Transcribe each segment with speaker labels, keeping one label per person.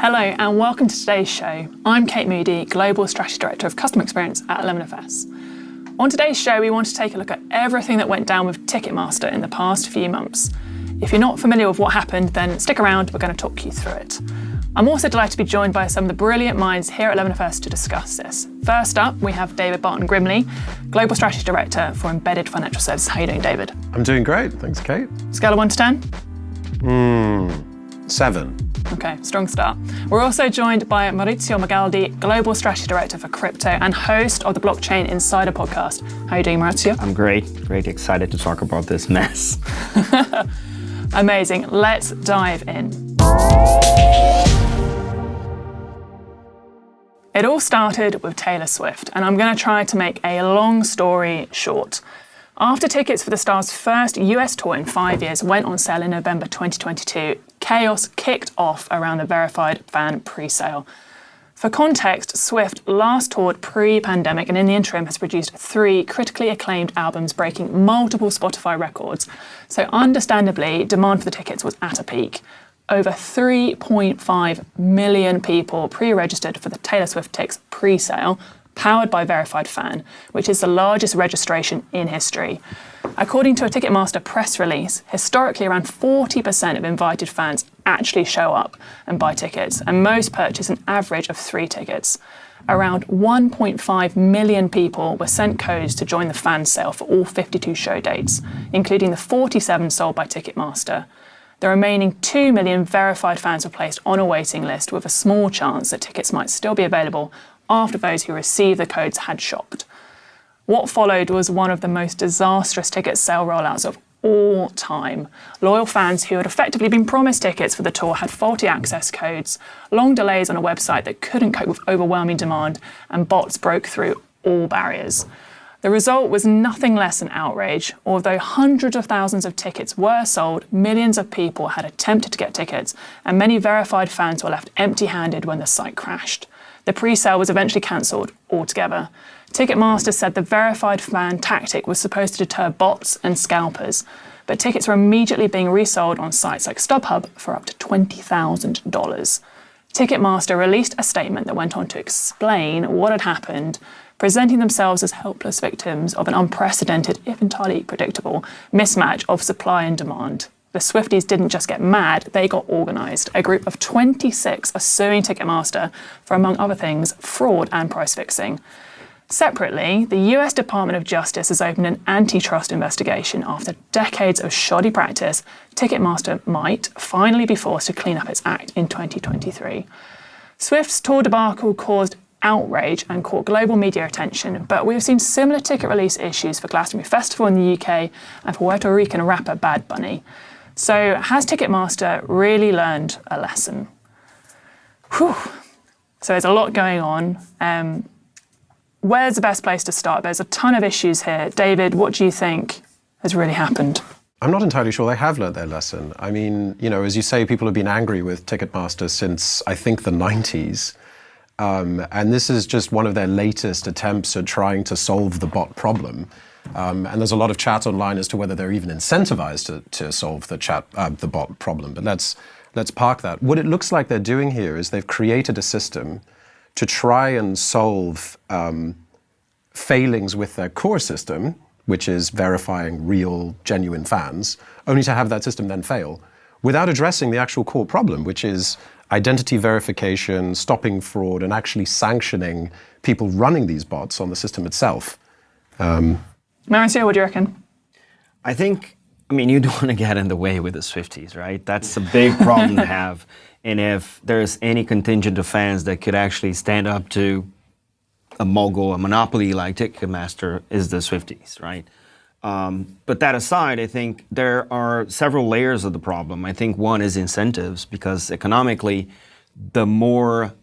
Speaker 1: Hello and welcome to today's show. I'm Kate Moody, Global Strategy Director of Customer Experience at 11FS. On today's show, we want to take a look at everything that went down with Ticketmaster in the past few months. If you're not familiar with what happened, then stick around, we're going to talk you through it. I'm also delighted to be joined by some of the brilliant minds here at 11FS to discuss this. First up, we have David Barton-Grimley, Global Strategy Director for Embedded Financial Services. How are you doing, David?
Speaker 2: I'm doing great, thanks, Kate.
Speaker 1: Scale of 1 to 10?
Speaker 2: 7.
Speaker 1: Okay, strong start. We're also joined by Maurício Magaldi, Global Strategy Director for Crypto and host of the Blockchain Insider podcast. How are you doing, Maurício?
Speaker 3: I'm great, excited to talk about this mess.
Speaker 1: Amazing, let's dive in. It all started with Taylor Swift, and I'm going to try to make a long story short. After tickets for the star's first US tour in 5 years went on sale in November 2022, chaos kicked off around the verified fan pre-sale. For context, Swift last toured pre-pandemic and in the interim has produced 3 critically acclaimed albums breaking multiple Spotify records. So understandably, demand for the tickets was at a peak. Over 3.5 million people pre-registered for the Taylor Swift Tickets pre-sale, powered by Verified Fan, which is the largest registration in history. According to a Ticketmaster press release, historically around 40% of invited fans actually show up and buy tickets, and most purchase an average of 3 tickets. Around 1.5 million people were sent codes to join the fan sale for all 52 show dates, including the 47 sold by Ticketmaster. The remaining 2 million verified fans were placed on a waiting list with a small chance that tickets might still be available after those who received the codes had shopped. What followed was one of the most disastrous ticket sale rollouts of all time. Loyal fans who had effectively been promised tickets for the tour had faulty access codes, long delays on a website that couldn't cope with overwhelming demand, and bots broke through all barriers. The result was nothing less than outrage. Although hundreds of thousands of tickets were sold, millions of people had attempted to get tickets, and many verified fans were left empty-handed when the site crashed. The pre-sale was eventually cancelled altogether. Ticketmaster said the verified fan tactic was supposed to deter bots and scalpers, but tickets were immediately being resold on sites like StubHub for up to $20,000. Ticketmaster released a statement that went on to explain what had happened, presenting themselves as helpless victims of an unprecedented, if entirely predictable, mismatch of supply and demand. The Swifties didn't just get mad, they got organised. A group of 26 are suing Ticketmaster for, among other things, fraud and price fixing. Separately, the US Department of Justice has opened an antitrust investigation after decades of shoddy practice. Ticketmaster might finally be forced to clean up its act in 2023. Swift's tour debacle caused outrage and caught global media attention, but we've seen similar ticket release issues for Glastonbury Festival in the UK and for Puerto Rican rapper Bad Bunny. So has Ticketmaster really learned a lesson? Whew. So there's a lot going on. Where's the best place to start? There's a ton of issues here. David, what do you think has really happened?
Speaker 2: I'm not entirely sure they have learned their lesson. I mean, as you say, people have been angry with Ticketmaster since, I think, the 90s. And this is just one of their latest attempts at trying to solve the bot problem. And there's a lot of chat online as to whether they're even incentivized to solve the bot problem. But let's park that. What it looks like they're doing here is they've created a system to try and solve failings with their core system, which is verifying real, genuine fans, only to have that system then fail, without addressing the actual core problem, which is identity verification, stopping fraud, and actually sanctioning people running these bots on the system itself.
Speaker 1: Maurício, what do you reckon?
Speaker 3: I think, you don't want to get in the way with the Swifties, right? That's a big problem to have. And if there's any contingent of fans that could actually stand up to a mogul, a monopoly like Ticketmaster, is the Swifties, right? But that aside, I think there are several layers of the problem. I think one is incentives, because economically, the more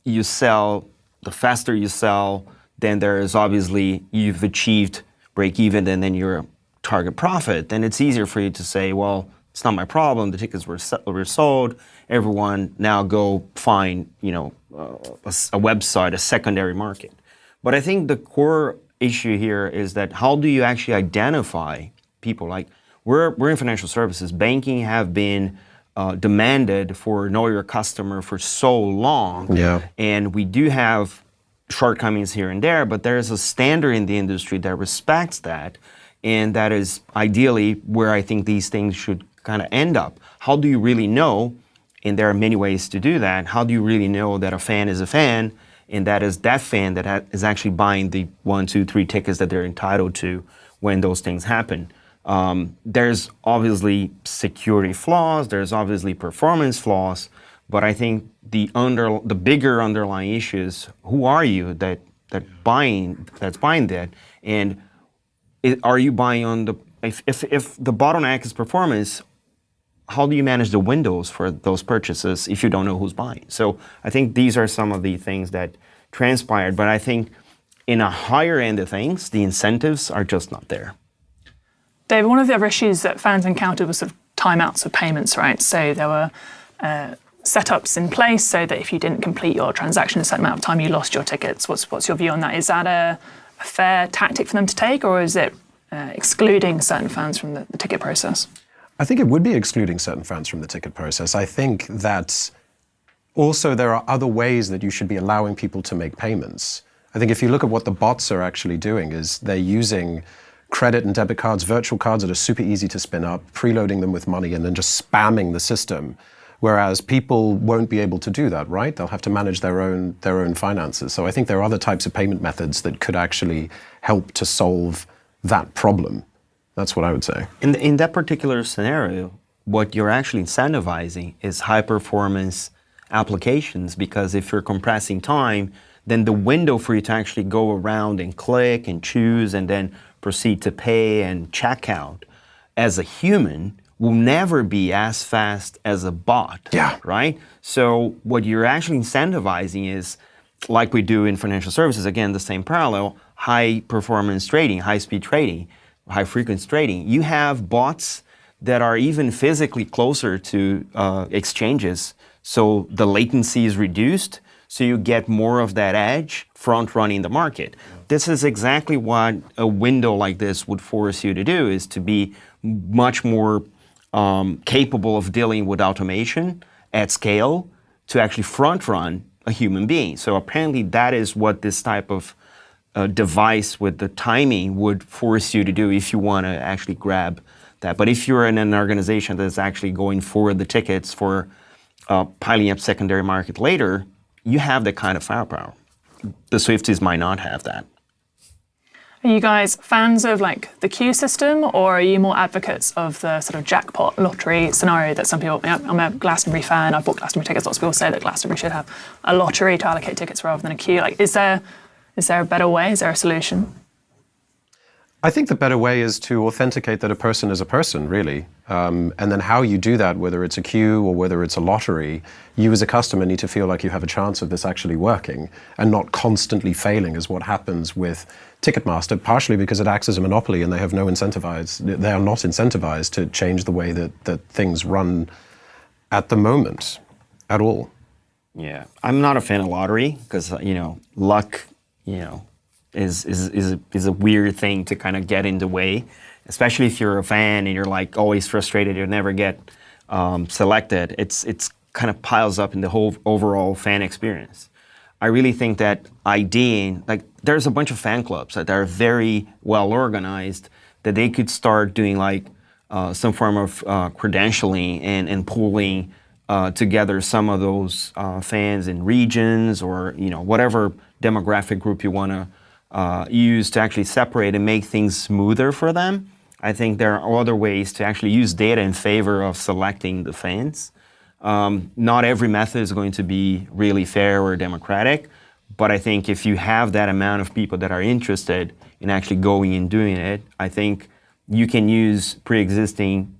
Speaker 3: you sell, the faster you sell, then there is obviously, you've achieved break even and then your target profit. Then it's easier for you to say, well, it's not my problem. The tickets were sold. Everyone now go find, a website, a secondary market. But I think the core issue here is that how do you actually identify people? Like we're in financial services. Banking have been demanded for know your customer for so long.
Speaker 2: Yeah.
Speaker 3: And we do have shortcomings here and there, but there's a standard in the industry that respects that. And that is ideally where I think these things should kind of end up. How do you really know? And there are many ways to do that. How do you really know that a fan is a fan, and that is that fan that is actually buying the 1, 2, 3 tickets that they're entitled to when those things happen? There's obviously security flaws, there's obviously performance flaws, but I think the bigger underlying issue is who are you that's buying that, and are you buying on the if the bottleneck is performance? How do you manage the windows for those purchases if you don't know who's buying? So I think these are some of the things that transpired, but I think in a higher end of things, the incentives are just not there.
Speaker 1: David, one of the other issues that fans encountered was sort of timeouts of payments, right? So there were setups in place so that if you didn't complete your transaction in a certain amount of time, you lost your tickets. What's your view on that? Is that a fair tactic for them to take, or is it excluding certain fans from the ticket process?
Speaker 2: I think it would be excluding certain fans from the ticket process. I think that also there are other ways that you should be allowing people to make payments. I think if you look at what the bots are actually doing is they're using credit and debit cards, virtual cards that are super easy to spin up, preloading them with money and then just spamming the system. Whereas people won't be able to do that, right? They'll have to manage their own finances. So I think there are other types of payment methods that could actually help to solve that problem. That's what I would say.
Speaker 3: In that particular scenario, what you're actually incentivizing is high-performance applications, because if you're compressing time, then the window for you to actually go around and click and choose and then proceed to pay and check out as a human will never be as fast as a bot,
Speaker 2: yeah.
Speaker 3: Right? So what you're actually incentivizing is, like we do in financial services, again, the same parallel, high-performance trading, high-speed trading, high-frequency trading. You have bots that are even physically closer to exchanges, so the latency is reduced, so you get more of that edge front-running the market. This is exactly what a window like this would force you to do, is to be much more capable of dealing with automation at scale to actually front-run a human being. So apparently that is what this type of device with the timing would force you to do if you want to actually grab that. But if you're in an organization that's actually going for the tickets for piling up secondary market later, you have that kind of firepower. The Swifties might not have that.
Speaker 1: Are you guys fans of like the queue system, or are you more advocates of the sort of jackpot lottery scenario that some people, I'm a Glastonbury fan, I've bought Glastonbury tickets, lots of people say that Glastonbury should have a lottery to allocate tickets rather than a queue. Like, is there a better way? Is there a solution?
Speaker 2: I think the better way is to authenticate that a person is a person, really. And then how you do that, whether it's a queue or whether it's a lottery, you as a customer need to feel like you have a chance of this actually working and not constantly failing, is what happens with Ticketmaster, partially because it acts as a monopoly and they are not incentivized to change the way that things run at the moment at all.
Speaker 3: Yeah, I'm not a fan of lottery because, luck, is a weird thing to kind of get in the way, especially if you're a fan and you're like always frustrated you never get selected. It's kind of piles up in the whole overall fan experience. I really think that IDing, like there's a bunch of fan clubs that are very well organized, that they could start doing like some form of credentialing and pooling together some of those fans in regions or whatever demographic group you want to use to actually separate and make things smoother for them. I think there are other ways to actually use data in favor of selecting the fans. Not every method is going to be really fair or democratic, but I think if you have that amount of people that are interested in actually going and doing it, I think you can use pre-existing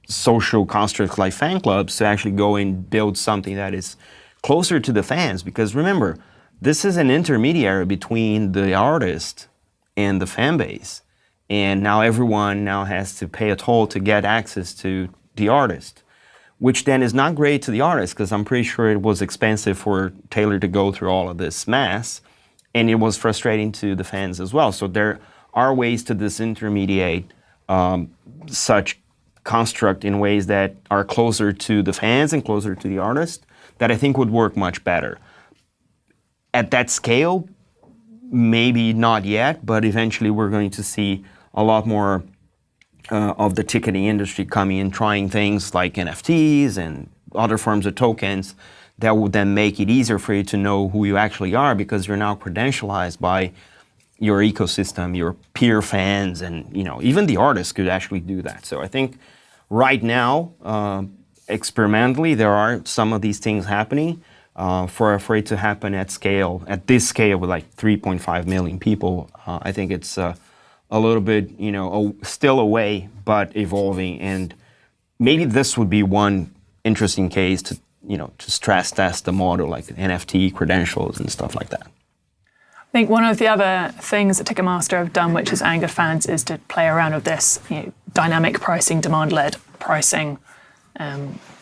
Speaker 3: social constructs like fan clubs to actually go and build something that is closer to the fans. Because remember, this is an intermediary between the artist and the fan base. And now everyone now has to pay a toll to get access to the artist, which then is not great to the artist because I'm pretty sure it was expensive for Taylor to go through all of this mess, and it was frustrating to the fans as well. So there are ways to disintermediate such construct in ways that are closer to the fans and closer to the artist that I think would work much better. At that scale, maybe not yet, but eventually we're going to see a lot more of the ticketing industry coming and trying things like NFTs and other forms of tokens that would then make it easier for you to know who you actually are, because you're now credentialized by your ecosystem, your peer fans, and even the artists could actually do that. So I think right now, experimentally, there are some of these things happening. For it to happen at this scale with like 3.5 million people, I think it's a little bit, still away, but evolving. And maybe this would be one interesting case to stress test the model, like NFT credentials and stuff like that.
Speaker 1: I think one of the other things that Ticketmaster have done, which has angered fans, is to play around with this dynamic pricing, demand-led pricing.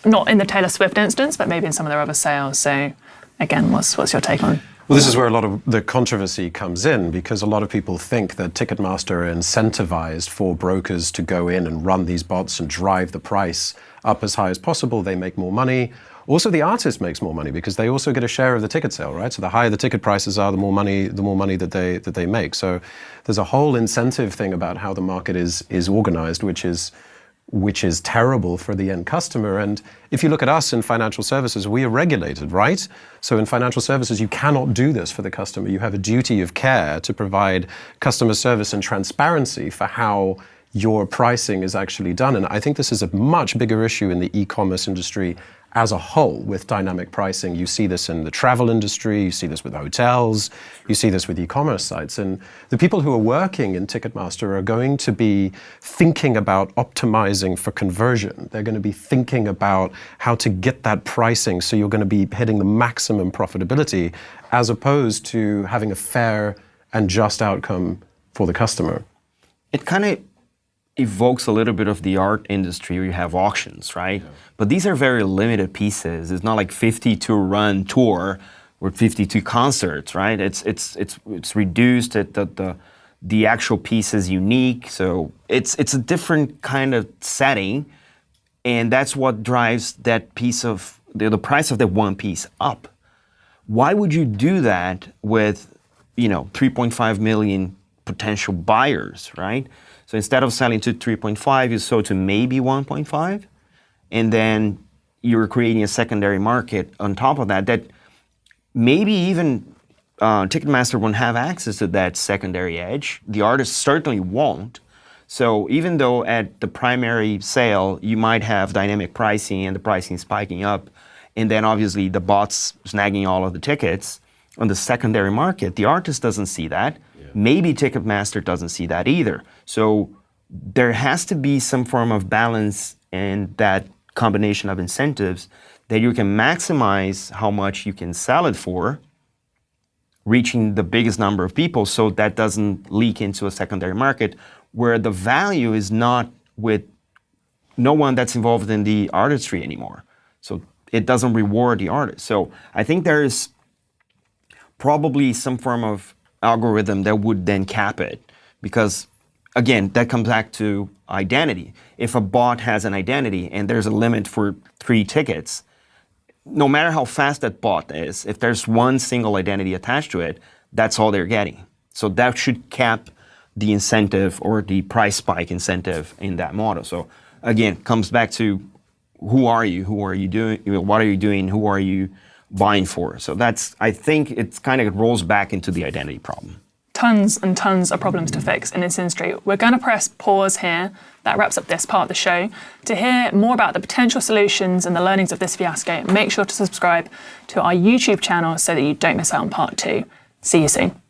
Speaker 1: Not in the Taylor Swift instance, but maybe in some of their other sales. So again, what's your take on?
Speaker 2: Well, this is where a lot of the controversy comes in, because a lot of people think that Ticketmaster are incentivized for brokers to go in and run these bots and drive the price up as high as possible. They make more money. Also, the artist makes more money because they also get a share of the ticket sale, right? So the higher the ticket prices are, the more money that they make. So there's a whole incentive thing about how the market is organized, which is terrible for the end customer. And if you look at us in financial services, we are regulated, right? So in financial services, you cannot do this for the customer. You have a duty of care to provide customer service and transparency for how your pricing is actually done. And I think this is a much bigger issue in the e-commerce industry as a whole with dynamic pricing. You see this in the travel industry, you see this with hotels, you see this with e-commerce sites. And the people who are working in Ticketmaster are going to be thinking about optimizing for conversion. They're going to be thinking about how to get that pricing so you're going to be hitting the maximum profitability, as opposed to having a fair and just outcome for the customer.
Speaker 3: It kind of evokes a little bit of the art industry where you have auctions, right? Yeah. But these are very limited pieces. It's not like 52-run tour with 52 concerts, right? It's reduced. The actual piece is unique. So it's a different kind of setting, and that's what drives that piece of the price of that one piece up. Why would you do that with 3.5 million potential buyers, right? So instead of selling to 3.5, you sold to maybe 1.5, and then you're creating a secondary market on top of that maybe even Ticketmaster won't have access to that secondary edge. The artists certainly won't. So even though at the primary sale, you might have dynamic pricing and the pricing spiking up, and then obviously the bots snagging all of the tickets, on the secondary market, the artist doesn't see that. Maybe Ticketmaster doesn't see that either. So there has to be some form of balance in that combination of incentives that you can maximize how much you can sell it for, reaching the biggest number of people, so that doesn't leak into a secondary market where the value is not with no one that's involved in the artistry anymore. So it doesn't reward the artist. So I think there is probably some form of algorithm that would then cap it, because again, that comes back to identity. If a bot has an identity and there's a limit for 3 tickets, no matter how fast that bot is, if there's one single identity attached to it, that's all they're getting. So that should cap the incentive or the price spike incentive in that model. So again, comes back to who are you? Who are you doing? What are you doing? Who are you buying for? So I think it kind of rolls back into the identity problem.
Speaker 1: Tons and tons of problems to fix in this industry. We're going to press pause here. That wraps up this part of the show. To hear more about the potential solutions and the learnings of this fiasco, make sure to subscribe to our YouTube channel so that you don't miss out on part 2. See you soon.